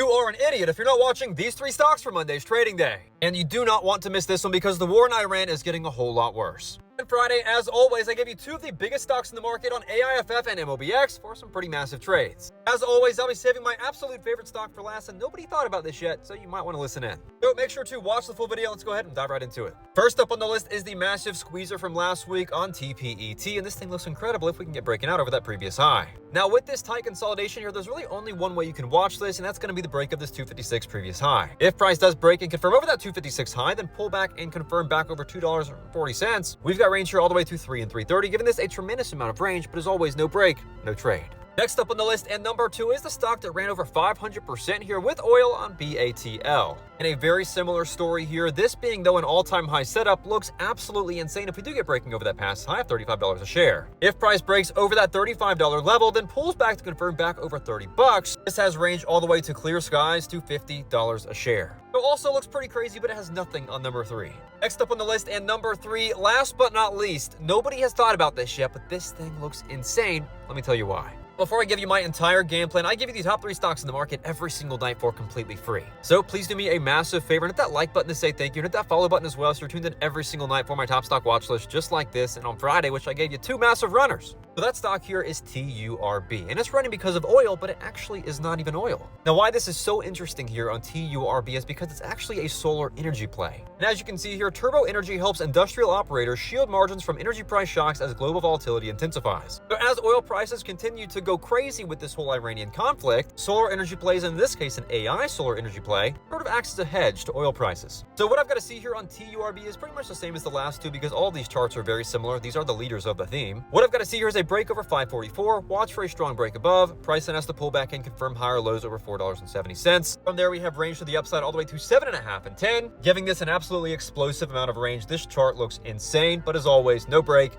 You are an idiot if you're not watching these 3 stocks for Monday's trading day. And you do not want to miss this one because the war in Iran is getting a whole lot worse. And Friday, as always, I give you 2 of the biggest stocks in the market on AIFF and MOBX for some pretty massive trades. As always, I'll be saving my absolute favorite stock for last, and nobody thought about this yet, so you might want to listen in. So make sure to watch the full video. Let's go ahead and dive right into it. First up on the list is the massive squeezer from last week on TPET, and this thing looks incredible if we can get breaking out over that previous high. Now, with this tight consolidation here, there's really only one way you can watch this, and that's going to be the break of this 256 previous high. If price does break and confirm over that 256 high, then pull back and confirm back over $2.40. We've got range here all the way to 3 and 330, giving this a tremendous amount of range, but as always, no break, no trade. Next up on the list, and number 2, is the stock that ran over 500% here with oil on BATL. And a very similar story here, this being though an all-time high setup looks absolutely insane if we do get breaking over that past high of $35 a share. If price breaks over that $35 level, then pulls back to confirm back over $30. This has range all the way to clear skies to $50 a share. It also looks pretty crazy, but it has nothing on number 3. Next up on the list, and number 3, last but not least, nobody has thought about this yet, but this thing looks insane. Let me tell you why. Before I give you my entire game plan, I give you the top 3 stocks in the market every single night for completely free. So please do me a massive favor and hit that like button to say thank you, and hit that follow button as well so you're tuned in every single night for my top stock watch list just like this, and on Friday, which I gave you 2 massive runners. So that stock here is TURB, and it's running because of oil, but it actually is not even oil. Now, why this is so interesting here on TURB is because it's actually a solar energy play. And as you can see here, Turbo Energy helps industrial operators shield margins from energy price shocks as global volatility intensifies. So as oil prices continue to go crazy with this whole Iranian conflict, solar energy plays, in this case an AI solar energy play, sort of acts as a hedge to oil prices. So what I've got to see here on TURB is pretty much the same as the last 2 because all of these charts are very similar. These are the leaders of the theme. What I've got to see here is a break over 544, watch for a strong break above, price then has to pull back and confirm higher lows over $4.70. From there we have range to the upside all the way to 7.5 and 10, giving this an absolutely explosive amount of range. This chart looks insane, but as always, no break,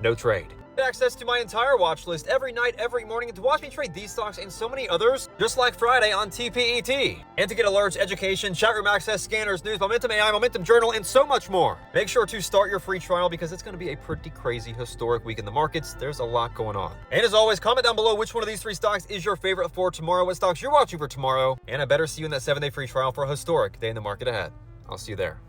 no trade. Access to my entire watch list every night, every morning, and to watch me trade these stocks and so many others, just like Friday on TPET. And to get alerts, education, chat room access, scanners, news, momentum AI, momentum journal, and so much more. Make sure to start your free trial because it's going to be a pretty crazy historic week in the markets. There's a lot going on. And as always, comment down below which one of these 3 stocks is your favorite for tomorrow, what stocks you're watching for tomorrow, and I better see you in that 7-day free trial for a historic day in the market ahead. I'll see you there.